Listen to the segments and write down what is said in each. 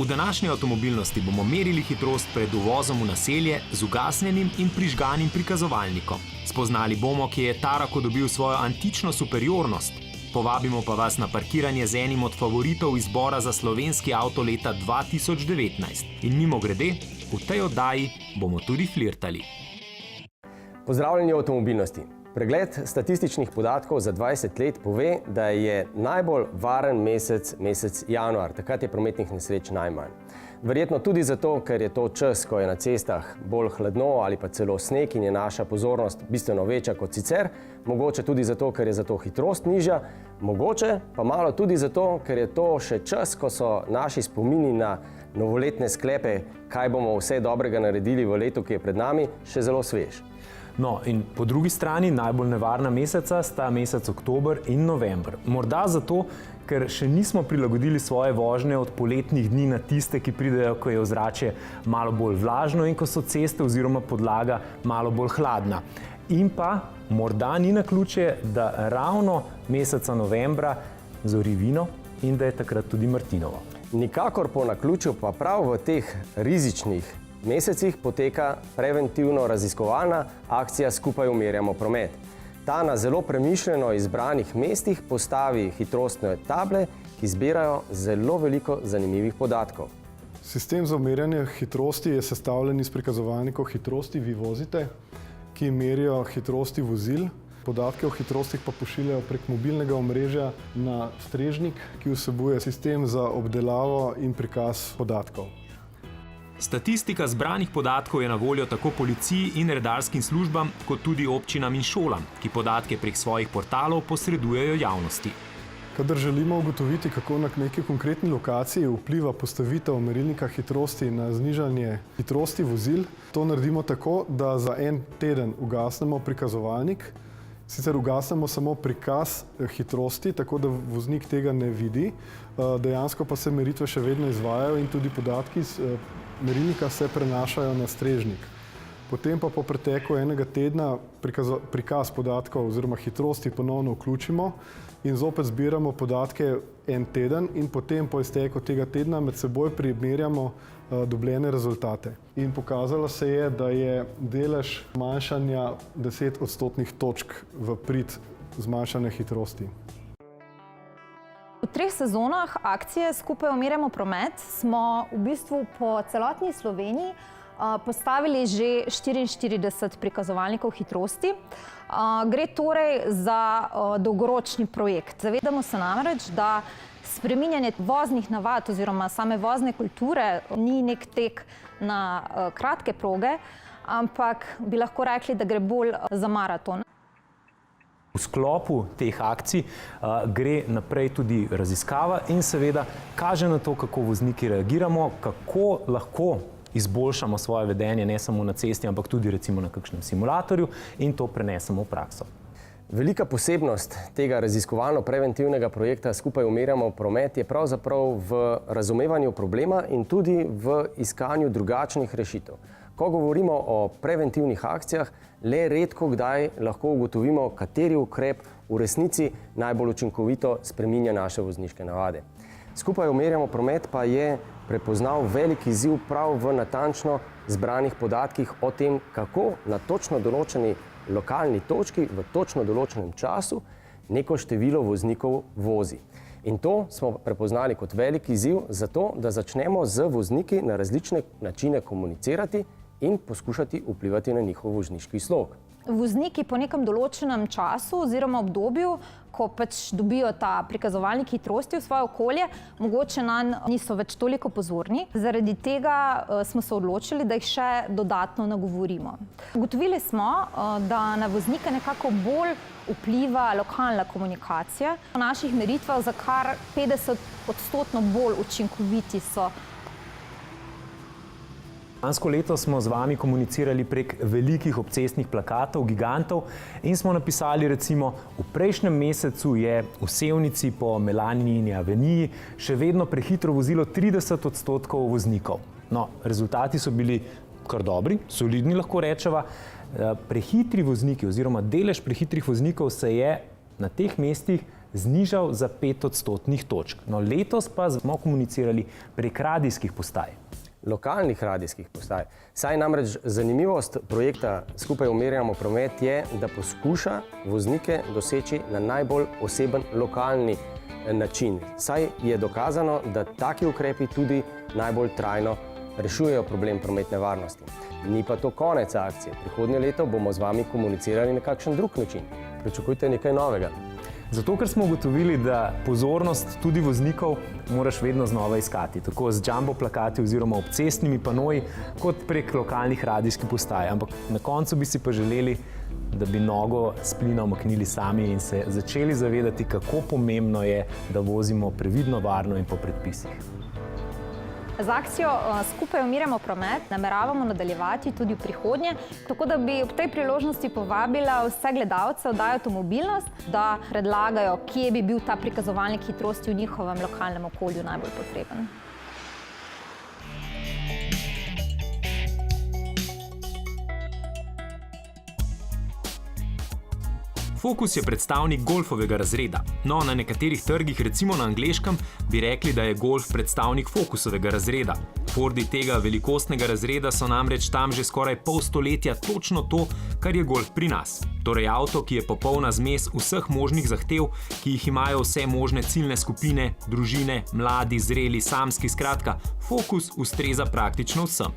V današnji avtomobilnosti bomo merili hitrost pred uvozom v naselje z ugasnjenim in prižganim prikazovalnikom. Spoznali bomo, kje je Tarako dobil svojo antično superiornost. Povabimo pa vas na parkiranje z enim od favoritov izbora za slovenski avto leta 2019. In mimogrede, v tej oddaji bomo tudi flirtali. Pozdravljeni v avtomobilnosti. Pregled statističnih podatkov za 20 let pove, da je najbolj varen mesec januar, takrat je prometnih nesreč najmanj. Verjetno tudi zato, ker je to čas, ko je na cestah bolj hladno ali pa celo sneg in je naša pozornost bistveno večja kot sicer, mogoče tudi zato, ker je zato hitrost nižja, mogoče pa malo tudi zato, ker je to še čas, ko so naši spomini na novoletne sklepe, kaj bomo vse dobrega naredili v letu, ki je pred nami, še zelo svež. No, in po drugi strani najbolj nevarna meseca sta mesec oktober in november. Morda zato, ker še nismo prilagodili svoje vožnje od poletnih dni na tiste, ki pridejo, ko je ozračje malo bolj vlažno in ko so ceste oziroma podlaga malo bolj hladna. In pa morda ni naključje, da ravno meseca novembra zori vino in da je takrat tudi martinovo. Nikakor po naključju pa prav v teh rizičnih mesecih poteka preventivno raziskovalna akcija Skupaj umirjamo promet. Ta na zelo premišljeno izbranih mestih postavi hitrostne table, ki zbirajo zelo veliko zanimivih podatkov. Sistem za umirjanje hitrosti je sestavljen iz prikazovalnikov hitrosti Vivozite, ki merijo hitrosti vozil. Podatke o hitrostih pa pošiljajo prek mobilnega omrežja na strežnik, ki vsebuje sistem za obdelavo in prikaz podatkov. Statistika zbranih podatkov je na voljo tako policiji in redarskim službam, kot tudi občinam in šolam, ki podatke prek svojih portalov posredujejo javnosti. Kadar želimo ugotoviti, kako na neki konkretni lokaciji vpliva postavitev merilnika hitrosti na znižanje hitrosti vozil, to naredimo tako, da za en teden ugasnemo prikazovalnik. Sicer ugasnemo samo prikaz hitrosti, tako da voznik tega ne vidi. Dejansko pa se meritve še vedno izvajajo in tudi podatki iz merilnika se prenašajo na strežnik. Potem pa po preteku enega tedna prikaz podatkov oziroma hitrosti ponovno vključimo in zopet zbiramo podatke en teden in potem po izteku tega tedna med seboj primerjamo dobljene rezultate. In pokazalo se je, da je delež manjšanja 10 odstotnih točk v prid zmanjšanja hitrosti. V 3 sezonah akcije Skupaj umirjamo promet smo v bistvu po celotni Sloveniji postavili že 44 prikazovalnikov hitrosti. Gre torej za dolgoročni projekt. Zavedamo se namreč, da spreminjanje voznih navad oziroma same vozne kulture ni nek tek na kratke proge, ampak bi lahko rekli, da gre bolj za maraton. V sklopu teh akcij gre naprej tudi raziskava in seveda kaže na to, kako vozniki reagiramo, kako lahko izboljšamo svoje vedenje ne samo na cesti, ampak tudi recimo na kakšnem simulatorju in to prenesemo v prakso. Velika posebnost tega raziskovalno-preventivnega projekta Skupaj umirjamo promet je pravzaprav v razumevanju problema in tudi v iskanju drugačnih rešitev. Ko govorimo o preventivnih akcijah, le redko kdaj lahko ugotovimo, kateri ukrep v resnici najbolj učinkovito spreminja naše vozniške navade. Skupaj umirjamo promet pa je prepoznal velik izziv prav v natančno zbranih podatkih o tem, kako na točno določeni lokalni točki v točno določenem času neko število voznikov vozi. In to smo prepoznali kot velik izziv zato, da začnemo z vozniki na različne načine komunicirati in poskušati vplivati na njihov vozniški slog. Vozniki po nekem določenem času oziroma obdobju, ko pač dobijo ta prikazovalnik hitrosti v svoje okolje, mogoče nanj niso več toliko pozorni. Zaradi tega smo se odločili, da jih še dodatno nagovorimo. Ugotovili smo, da na voznike nekako bolj vpliva lokalna komunikacija. V naših meritvah za kar 50% bolj učinkoviti so. Lansko leto smo z vami komunicirali prek velikih obcestnih plakatov, gigantov in smo napisali recimo, v prejšnjem mesecu je v Sevnici po Melanijini aveniji še vedno prehitro vozilo 30% voznikov. No, rezultati so bili kar dobri, solidni lahko rečeva. Prehitri vozniki oziroma delež prehitrih voznikov se je na teh mestih znižal za 5 odstotnih točk. No, letos pa smo komunicirali prek radijskih postaj. Lokalnih radijskih postaj. Saj namreč zanimivost projekta Skupaj umirjamo promet je, da poskuša voznike doseči na najbolj oseben lokalni način. Saj je dokazano, da taki ukrepi tudi najbolj trajno rešujejo problem prometne varnosti. Ni pa to konec akcije. Prihodnje leto bomo z vami komunicirali na kakšen drug način. Pričakujte nekaj novega. Zato, ker smo ugotovili, da pozornost tudi voznikov moraš vedno znova iskati, tako z jumbo plakati oziroma obcestnimi panoji, kot prek lokalnih radijskih postaj. Ampak na koncu bi si pa želeli, da bi nogo s plina umaknili sami in se začeli zavedati, kako pomembno je, da vozimo previdno, varno in po predpisih. Z akcijo Skupaj umirjamo promet nameravamo nadaljevati tudi v prihodnje, tako da bi ob tej priložnosti povabila vse gledalce oddaje Avtomobilnost, da predlagajo, kje bi bil ta prikazovalnik hitrosti v njihovem lokalnem okolju najbolj potreben. Focus je predstavnik golfovega razreda. No, na nekaterih trgih, recimo na angleškem, bi rekli, da je Golf predstavnik Focusovega razreda. Fordi tega velikostnega razreda so namreč tam že skoraj pol stoletja točno to, kar je Golf pri nas. Torej avto, ki je popolna zmes vseh možnih zahtev, ki jih imajo vse možne ciljne skupine, družine, mladi, zreli, samski, skratka, Focus ustreza praktično vsem.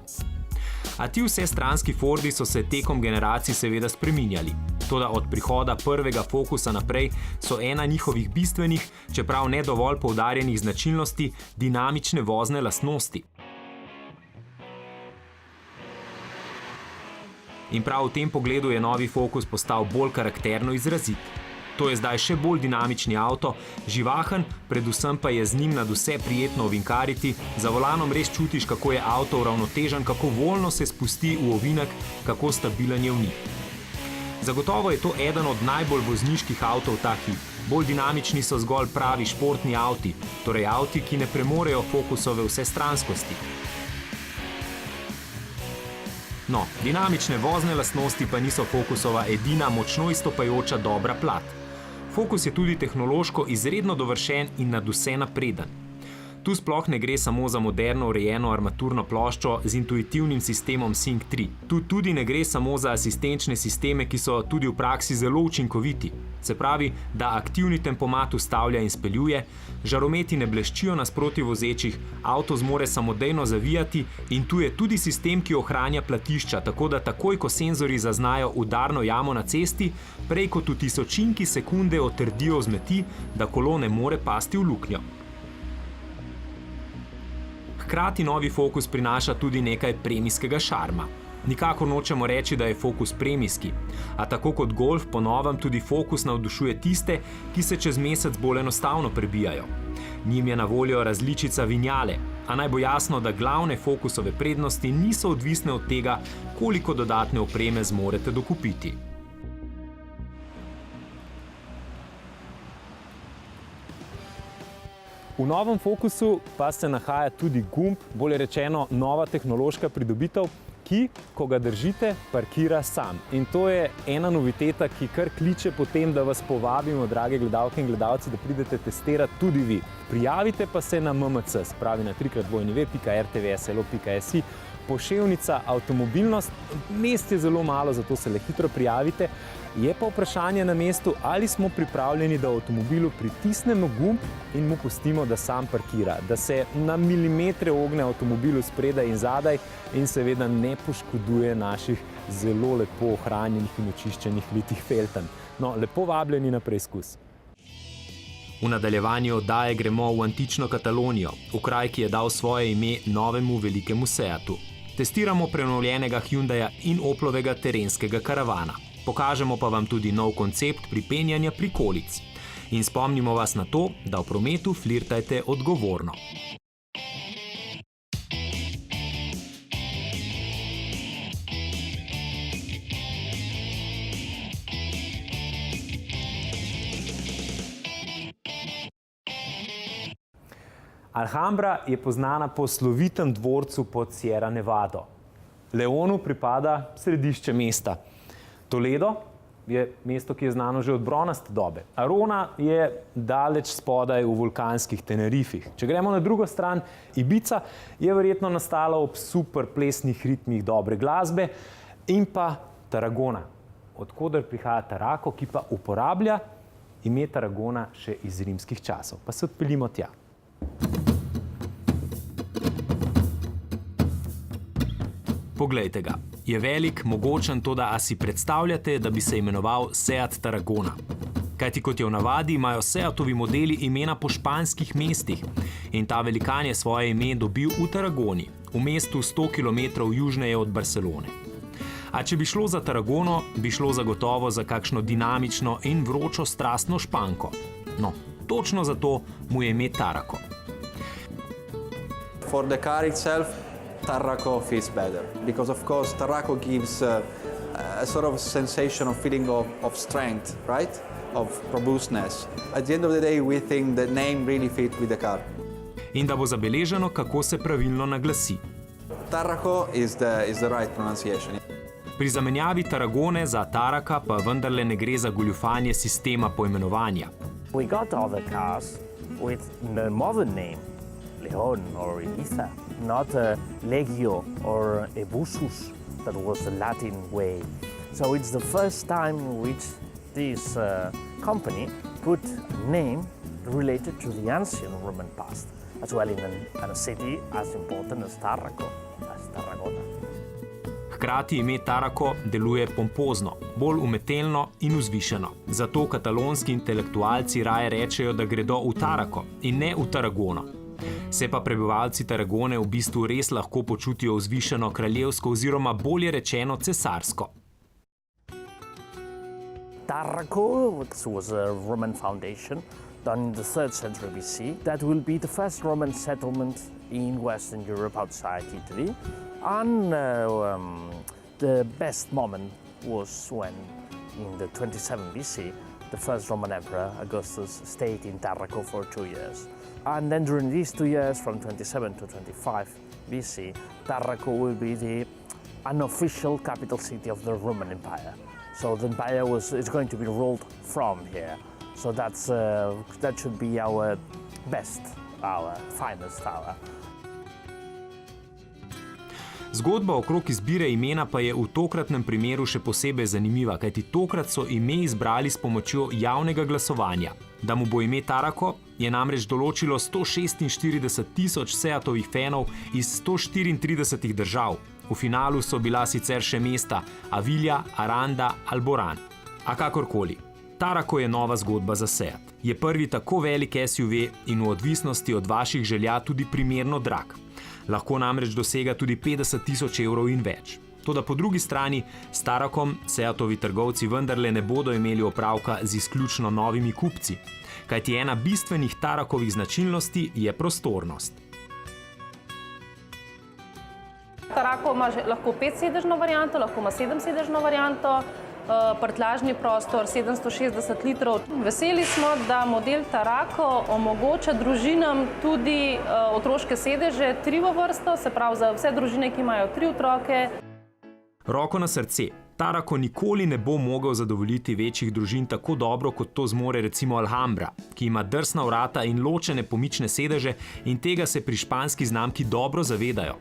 A ti vsestranski Fordi so se tekom generacij seveda spreminjali. Toda od prihoda prvega Focusa naprej so ena njihovih bistvenih, čeprav ne dovolj poudarjenih značilnosti, dinamične vozne lastnosti. In prav v tem pogledu je novi Focus postal bolj karakterno izrazit. To je zdaj še bolj dinamični avto, živahen, predvsem pa je z njim nadvse prijetno ovinkariti, za volanom res čutiš, kako je avto uravnotežen, kako voljno se spusti v ovinek, kako stabilen je v njih. Zagotovo je to eden od najbolj vozniških avtov ta hip. Bolj dinamični so zgolj pravi športni avti, torej avti, ki ne premorejo Focusove vsestranskosti. No, dinamične vozne lastnosti pa niso Focusova edina močno izstopajoča dobra plat. Focus je tudi tehnološko izredno dovršen in nadvse napreden. Tu sploh ne gre samo za moderno urejeno armaturno ploščo z intuitivnim sistemom Sync 3. Tu tudi ne gre samo za asistenčne sisteme, ki so tudi v praksi zelo učinkoviti. Se pravi, da aktivni tempomat ustavlja in speljuje, žarometi ne bleščijo nasproti vozečih, avto zmore samodejno zavijati in tu je tudi sistem, ki ohranja platišča, tako da takoj, ko senzorji zaznajo udarno jamo na cesti, prej kot v tisočinki sekunde otrdijo vzmeti, da kolo ne more pasti v luknjo. Hkrati novi Focus prinaša tudi nekaj premijskega šarma. Nikakor nočemo reči, da je Focus premijski, a tako kot Golf po novem tudi Focus navdušuje tiste, ki se čez mesec bolj enostavno prebijajo. Njim je na voljo različica Vignale, a naj bo jasno, da glavne Focusove prednosti niso odvisne od tega, koliko dodatne opreme zmorete dokupiti. V novem Focusu pa se nahaja tudi gumb, bolje rečeno nova tehnološka pridobitev, ki, ko ga držite, parkira sam. In to je ena noviteta, ki kar kliče po tem, da vas povabimo, drage gledalke in gledalci, da pridete testirati tudi vi. Prijavite pa se na MMC, spravi na www.rtvslo.si, poševnica Avtomobilnost. Mest je zelo malo, zato se le hitro prijavite. Je pa vprašanje na mestu, ali smo pripravljeni, da v avtomobilu pritisnemo gumb in mu pustimo, da sam parkira, da se na milimetre ogne avtomobilu spredaj in zadaj in seveda ne poškoduje naših zelo lepo ohranjenih in očiščenih litih felten. No, lepo vabljeni na preizkus. V nadaljevanju oddaje gremo v antično Katalonijo, v kraj, ki je dal svoje ime novemu velikemu Seatu. Testiramo prenovljenega Hyundaia in Oplovega terenskega karavana. Pokažemo pa vam tudi nov koncept pripenjanja prikolic. In spomnimo vas na to, da v prometu flirtajte odgovorno. Alhambra je poznana po slovitem dvorcu pod Sierra Nevado. Leonu pripada središče mesta. Toledo je mesto, ki je znano že od bronaste dobe. Arona je daleč spodaj v vulkanskih Tenerifih. Če gremo na drugo stran, Ibiza je verjetno nastala ob super plesnih ritmih dobre glasbe in pa Tarragona, odkoder prihaja Tarraco, ki pa uporablja ime Tarragona še iz rimskih časov. Pa se odpeljimo tja. Poglejte ga. Je velik, mogočen, toda a si predstavljate, da bi se imenoval Seat Tarragona? Kajti kot je v navadi, imajo Seatovi modeli imena po španskih mestih in ta velikan je svoje ime dobil v Tarragoni, v mestu 100 km južneje od Barcelone. A če bi šlo za Tarragono, bi šlo zagotovo za kakšno dinamično in vročo strastno Španko. No, točno zato mu je ime Tarraco. For the car itself, Tarraco feels better because, of course, Tarraco gives a sort of sensation of feeling of strength, right? Of robustness. At the end of the day, we think the name really fits with the car. In da bo zabeleženo, kako se pravilno naglasi. Tarraco is the right pronunciation. Pri zamenjavi Tarragone za Tarraca pa vendarle ne gre za goljufanje sistema poimenovanja. We got other cars with the modern name, Leon or Ibiza, not Legio or Ebusus, that was the Latin way. So it's the first time in which this company put a name related to the ancient Roman past, as well in a city as important as Tarraco, as Tarragona. Hkrati ime Tarraco deluje pompozno, bolj umetelno in vzvišeno. Zato katalonski intelektualci raje rečejo, da gredo v Tarraco in ne v Tarragono. Se pa prebivalci Tarragone v bistvu res lahko počutijo vzvišeno kraljevsko oziroma bolje rečeno cesarsko. Tarraco was a Roman foundation done in the 3rd century BC. That will be the first Roman settlement in Western Europe outside Italy. And the best moment was when, in the 27 BC, the first Roman emperor, Augustus, stayed in Tarraco for 2 years. And then during these 2 years, from 27 to 25 BC, Tarraco will be the unofficial capital city of the Roman Empire. So the empire is going to be ruled from here. So that should be our best, our finest hour. Zgodba okrog izbire imena pa je v tokratnem primeru še posebej zanimiva, kajti tokrat so ime izbrali s pomočjo javnega glasovanja. Da mu bo ime Tarraco, je namreč določilo 146.000 Seatovih fanov iz 134 držav. V finalu so bila sicer še mesta Avilja, Aranda, Alboran. A kakorkoli, Tarraco je nova zgodba za Seat. Je prvi tako velik SUV in v odvisnosti od vaših želja tudi primerno drag. Lahko namreč dosega tudi 50.000 evrov in več. Toda po drugi strani, s Tarracom Seatovi trgovci vendarle ne bodo imeli opravka z izključno novimi kupci, kajti ena bistvenih Tarracovih značilnosti je prostornost. Tarraco ima lahko 5-sedežno varianto, lahko ima 7-sedežno varianto, prtljažni prostor 760 litrov. Veseli smo, da model Tarraco omogoča družinam tudi otroške sedeže, 3 v vrsto, se pravi za vse družine, ki imajo 3 otroke. Roko na srce, Tarraco nikoli ne bo mogel zadovoljiti večjih družin tako dobro, kot to zmore recimo Alhambra, ki ima drsna vrata in ločene pomične sedeže in tega se pri španski znamki dobro zavedajo.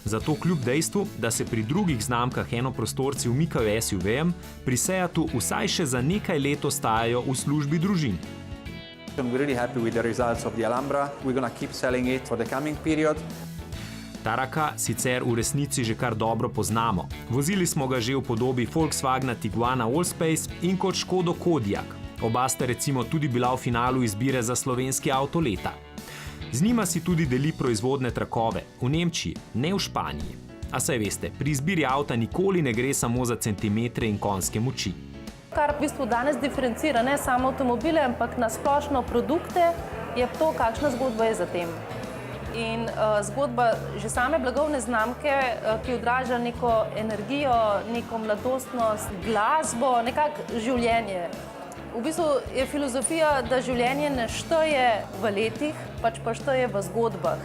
Zato kljub dejstvu, da se pri drugih znamkah enoprostorci umikajo SUV-jem, pri Seatu vsaj še za nekaj let ostajajo v službi družin. We're really happy with the results of the Alhambra. We're gonna keep selling it for the coming period. Tarraca sicer v resnici že kar dobro poznamo. Vozili smo ga že v podobi Volkswagena Tiguana Allspace in kot Škodo Kodiaq. Oba sta recimo tudi bila v finalu izbire za slovenski avto leta. Z njima si tudi deli proizvodne trakove, v Nemčiji, ne v Španiji. A saj veste, pri izbiri avta nikoli ne gre samo za centimetre in konjske moči. Kar v bistvu danes diferencira ne samo avtomobile, ampak na splošno produkte, je to, kakšna zgodba je za tem. In zgodba že same blagovne znamke, ki odraža neko energijo, neko mladostnost, glasbo, nekako življenje. V bistvu je filozofija, da življenje ne šteje v letih, pač pa šteje v zgodbah.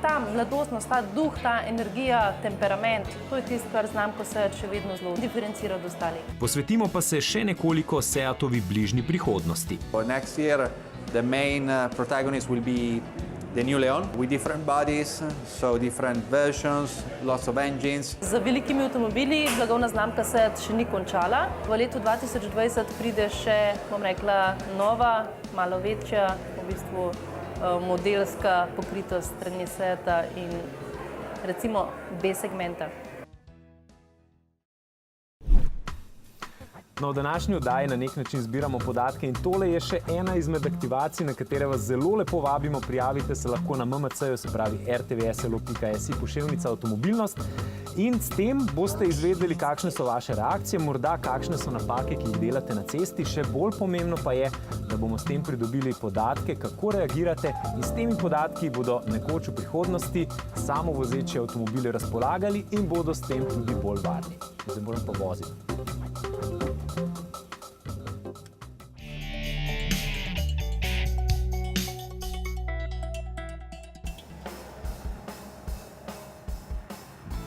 ta mladostnost, ta duh, ta energija, temperament, to je tisto, kar znamko Seat še vedno zelo diferencira od ostalih. Posvetimo pa se še nekoliko Seatovi bližnji prihodnosti. For next year, the main protagonist will be the new Leon with different bodies, so different versions, lots of engines. Z velikimi avtomobili blagovna znamka Seat še ni končala. V letu 2020 pride še, bom rekla, nova, malo večja, v bistvu modelska pokritost strani Seata in recimo B-segmenta. No, v današnji oddaji na nek način zbiramo podatke in tole je še ena izmed aktivacij, na katere vas zelo lepo vabimo. Prijavite se lahko na MMC-ju, se pravi rtvslo.si // avtomobilnost in s tem boste izvedeli, kakšne so vaše reakcije, morda kakšne so napake, ki jih delate na cesti. Še bolj pomembno pa je, da bomo s tem pridobili podatke, kako reagirate in s temi podatki bodo nekoč v prihodnosti samovozeči avtomobili razpolagali in bodo s tem tudi bolj varni. Zdaj moram pa voziti.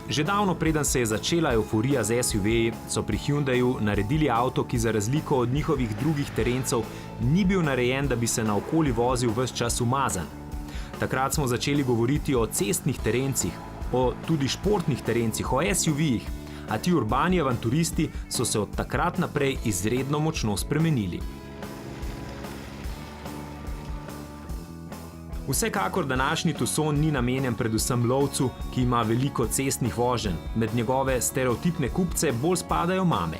Že davno preden se je začela euforija z SUV-ji, so pri Hyundaiu naredili avto, ki za razliko od njihovih drugih terencev ni bil narejen, da bi se naokoli vozil ves čas umazan. Takrat smo začeli govoriti o cestnih terencih, o tudi športnih terencih, o SUV-jih, a ti urbani avanturisti so se od takrat naprej izredno močno spremenili. Vsekakor današnji Tucson ni namenjen predvsem lovcu, ki ima veliko cestnih voženj. Med njegove stereotipne kupce bolj spadajo mame.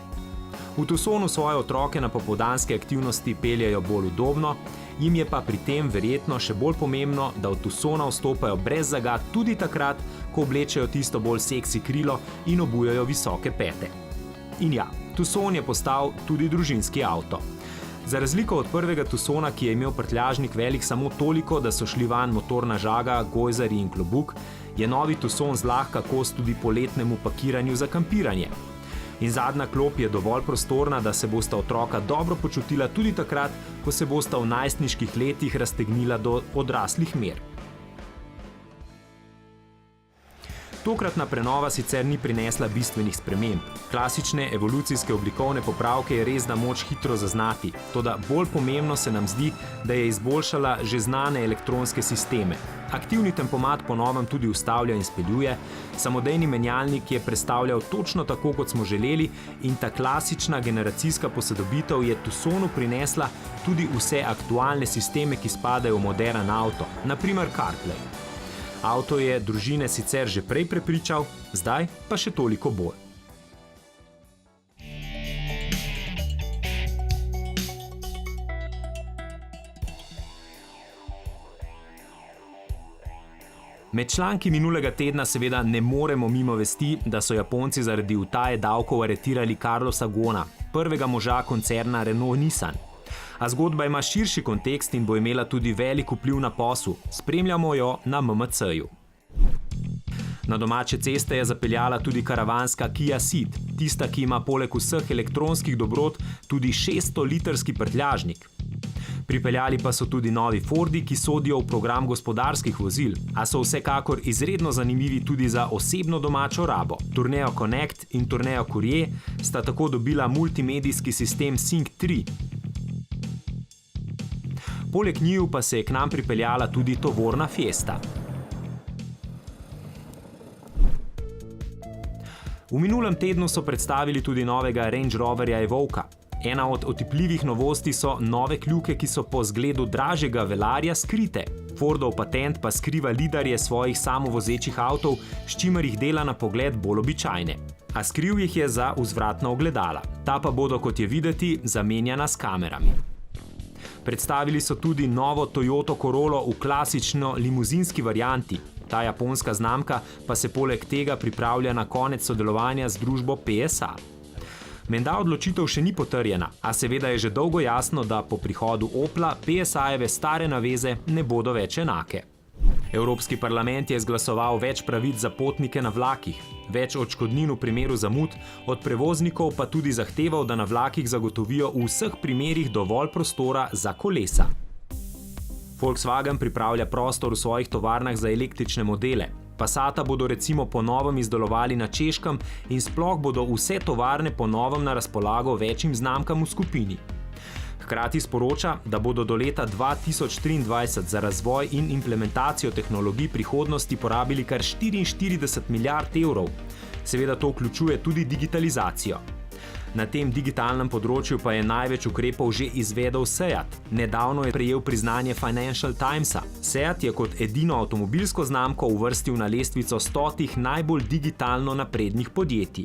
V Tucsonu svoje otroke na popoldanske aktivnosti peljejo bolj udobno, jim je pa pri tem verjetno še bolj pomembno, da v Tucsona vstopajo brez zagat tudi takrat, ko oblečejo tisto bolj seksi krilo in obujajo visoke pete. In ja, Tucson je postal tudi družinski avto. Za razliko od prvega Tucsona, ki je imel prtljažnik velik samo toliko, da so šli vanj motorna žaga, gojzarji in klobuk, je novi Tucson zlahka kos tudi poletnemu pakiranju za kampiranje. In zadnja klop je dovolj prostorna, da se bosta otroka dobro počutila tudi takrat, ko se bosta v najstniških letih raztegnila do odraslih mer. Tokratna prenova sicer ni prinesla bistvenih sprememb. Klasične evolucijske oblikovne popravke je res da moč hitro zaznati, toda bolj pomembno se nam zdi, da je izboljšala že znane elektronske sisteme. Aktivni tempomat po novem tudi ustavlja in speljuje, samodejni menjalnik je prestavljal točno tako, kot smo želeli, in ta klasična generacijska posodobitev je Tucsonu prinesla tudi vse aktualne sisteme, ki spadajo v moderen avto, na primer CarPlay. Avto je družine sicer že prej prepričal, zdaj pa še toliko bolj. Med članki minulega tedna seveda ne moremo mimo vesti, da so Japonci zaradi utaje davkov aretirali Carlosa Ghosna, prvega moža koncerna Renault-Nissan. A zgodba ima širši kontekst in bo imela tudi velik vpliv na posel. Spremljamo jo na MMC-ju. Na domače ceste je zapeljala tudi karavanska Kia Ceed, tista, ki ima poleg vseh elektronskih dobrot tudi 600-litrski prtljažnik. Pripeljali pa so tudi novi Fordi, ki sodijo v program gospodarskih vozil, a so vsekakor izredno zanimivi tudi za osebno domačo rabo. Tourneo Connect in Tourneo Courier sta tako dobila multimedijski sistem Sync 3. Poleg njiju pa se je k nam pripeljala tudi tovorna Fiesta. V minulem tednu so predstavili tudi novega Range Roverja Evoquea. Ena od otipljivih novosti so nove kljuke, ki so po zgledu dražjega Velarja skrite. Fordov patent pa skriva lidarje svojih samovozečih avtov, s čimer jih dela na pogled bolj običajne. A skril jih je za vzvratna ogledala. Ta pa bodo, kot je videti, zamenjana s kamerami. Predstavili so tudi novo Toyota Corollo v klasično limuzinski varianti. Ta japonska znamka pa se poleg tega pripravlja na konec sodelovanja z družbo PSA. Menda odločitev še ni potrjena, a seveda je že dolgo jasno, da po prihodu Opla PSA-jeve stare naveze ne bodo več enake. Evropski parlament je izglasoval več pravic za potnike na vlakih, več odškodnin v primeru zamud, od prevoznikov pa tudi zahteval, da na vlakih zagotovijo v vseh primerih dovolj prostora za kolesa. Volkswagen pripravlja prostor v svojih tovarnah za električne modele. Passata bodo recimo po novem izdelovali na Češkem in sploh bodo vse tovarne po novem na razpolago večjim znamkam v skupini. Hkrati sporoča, da bodo do leta 2023 za razvoj in implementacijo tehnologij prihodnosti porabili kar 44 milijard evrov. Seveda to vključuje tudi digitalizacijo. Na tem digitalnem področju pa je največ ukrepov že izvedel Seat. Nedavno je prejel priznanje Financial Timesa. Seat je kot edino avtomobilsko znamko uvrstil na lestvico 100 najbolj digitalno naprednih podjetij.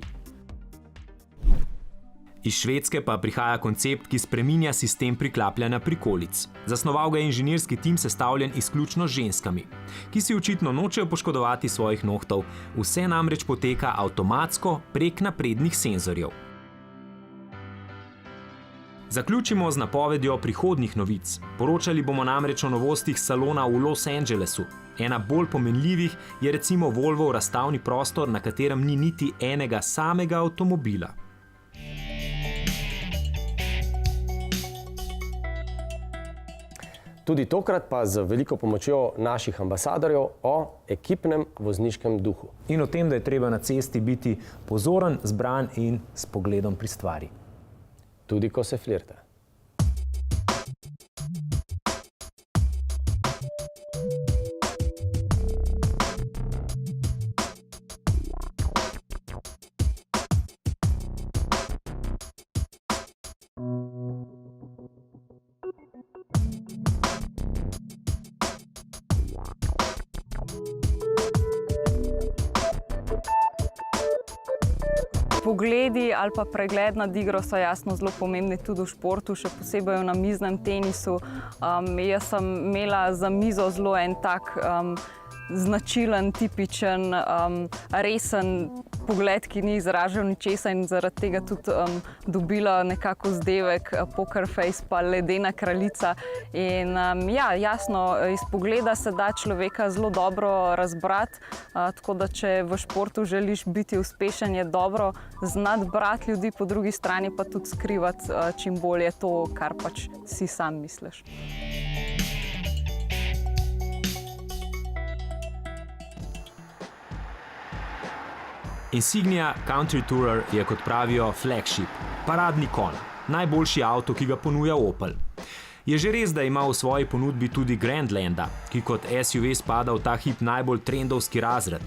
Iz Švedske pa prihaja koncept, ki spreminja sistem priklapljanja prikolic. Zasnoval ga je inženirski tim sestavljen izključno z ženskami, ki si očitno nočejo poškodovati svojih nohtov, vse namreč poteka avtomatsko prek naprednih senzorjev. Zaključimo z napovedjo prihodnjih novic. Poročali bomo namreč o novostih salona v Los Angelesu. Ena bolj pomenljivih je recimo Volvov razstavni prostor, na katerem ni niti enega samega avtomobila. Tudi tokrat pa z veliko pomočjo naših ambasadorjev o ekipnem vozniškem duhu. In o tem, da je treba na cesti biti pozoren, zbran in s pogledom pri stvari. Tudi ko se flirta. Pogledi ali pa pregled nad igro so jasno zelo pomembni tudi v športu, še posebej v namiznem tenisu. Jaz sem imela za mizo zelo en tak značilen, tipičen, resen pogled, ki ni izražal ničesa in zaradi tega tudi dobila nekako vzdevek poker face pa ledena kraljica. In ja, jasno, iz pogleda se da človeka zelo dobro razbrati, tako da če v športu želiš biti uspešen, je dobro znati brati ljudi, po drugi strani pa tudi skrivati čim bolje to, kar pač si sam misliš. Insignia Country Tourer je, kot pravijo, flagship, paradni konj, najboljši avto, ki ga ponuja Opel. Je že res, da ima v svoji ponudbi tudi Grandlanda, ki kot SUV spada v ta hip najbolj trendovski razred.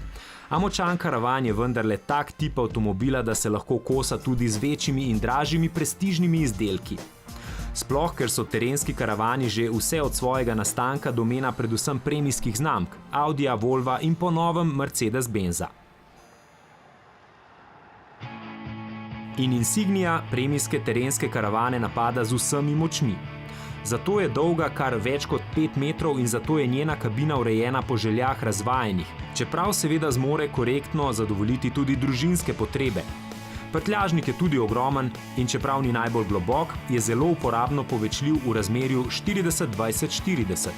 A močan karavan je vendarle tak tip avtomobila, da se lahko kosa tudi z večjimi in dražjimi prestižnimi izdelki. Sploh, ker so terenski karavani že vse od svojega nastanka domena predvsem premijskih znamk, Audija, Volva in po novem Mercedes-Benza. In Insignia premijske terenske karavane napada z vsemi močmi. Zato je dolga kar več kot 5 metrov in zato je njena kabina urejena po željah razvajenih, čeprav seveda zmore korektno zadovoljiti tudi družinske potrebe. Prtljažnik je tudi ogromen in čeprav ni najbolj globok, je zelo uporabno povečljiv v razmerju 40-20-40.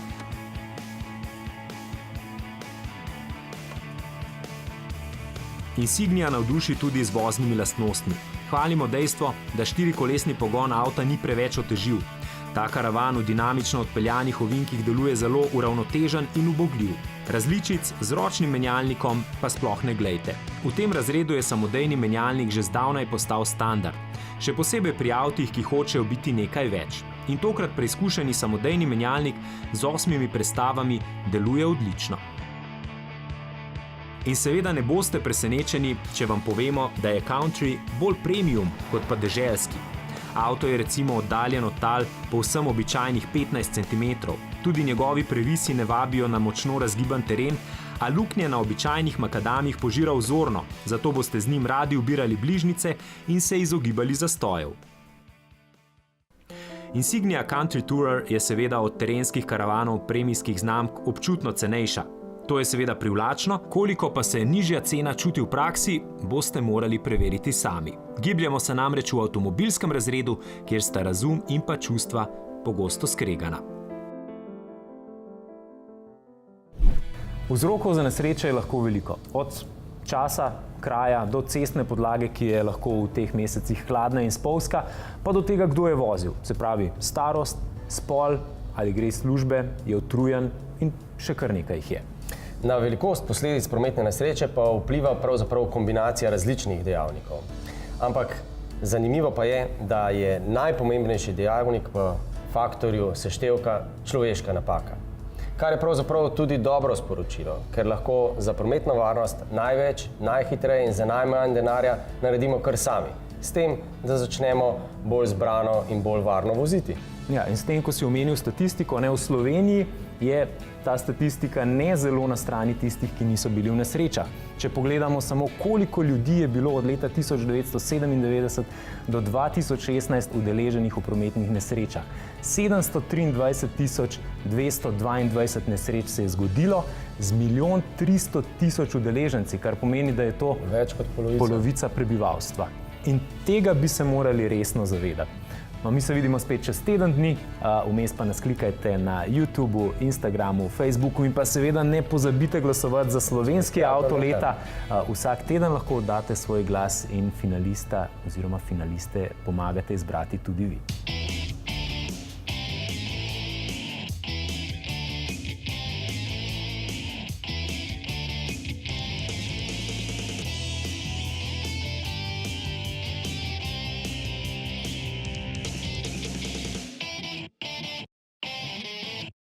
Insignia navduši tudi z voznimi lastnostmi. Hvalimo dejstvo, da štirikolesni pogon avta ni preveč otežil. Ta karavan v dinamično odpeljanih ovinkih deluje zelo uravnotežen in ubogljiv. Različic z ročnim menjalnikom pa sploh ne glejte. V tem razredu je samodejni menjalnik že zdavnaj postal standard. Še posebej pri avtih, ki hočejo biti nekaj več. In tokrat preizkušeni samodejni menjalnik z 8 prestavami deluje odlično. In seveda ne boste presenečeni, če vam povemo, da je Country bolj premium kot pa deželski. Avto je recimo oddaljen od tal povsem običajnih 15 cm. Tudi njegovi previsi ne vabijo na močno razgiban teren, a luknje na običajnih makadamih požira vzorno, zato boste z njim radi ubirali bližnjice in se izogibali zastojev. Insignia Country Tourer je seveda od terenskih karavanov premijskih znamk občutno cenejša. To je seveda privlačno, koliko pa se nižja cena čuti v praksi, boste morali preveriti sami. Gibljamo se namreč v avtomobilskem razredu, kjer sta razum in pa čustva pogosto skregana. Vzrokov za nesreče je lahko veliko. Od časa, kraja do cestne podlage, ki je lahko v teh mesecih hladna in spolzka, pa do tega, kdo je vozil. Se pravi starost, spol ali gre iz službe, je utrujen in še kar nekaj jih je. Na velikost posledic prometne nesreče pa vpliva pravzaprav kombinacija različnih dejavnikov. Ampak zanimivo pa je, da je najpomembnejši dejavnik v faktorju seštevka človeška napaka. Kar je pravzaprav tudi dobro sporočilo, ker lahko za prometno varnost največ, najhitreje in za najmanj denarja naredimo kar sami. S tem, da začnemo bolj zbrano in bolj varno voziti. Ja, in s tem, ko si omenil statistiko, v Sloveniji je ta statistika ne zelo na strani tistih, ki niso bili v nesrečah. Če pogledamo samo, koliko ljudi je bilo od leta 1997 do 2016 udeleženih v prometnih nesrečah. 723 222 nesreč se je zgodilo z 1 300 000 udeleženci, kar pomeni, da je to več kot polovica prebivalstva. In tega bi se morali resno zavedati. No, mi se vidimo spet čez teden dni, vmes pa nas klikajte na YouTubeu, Instagramu, Facebooku in pa seveda ne pozabite glasovati za slovenski avto leta. Vsak teden lahko oddate svoj glas in finalista oziroma finaliste pomagate izbrati tudi vi.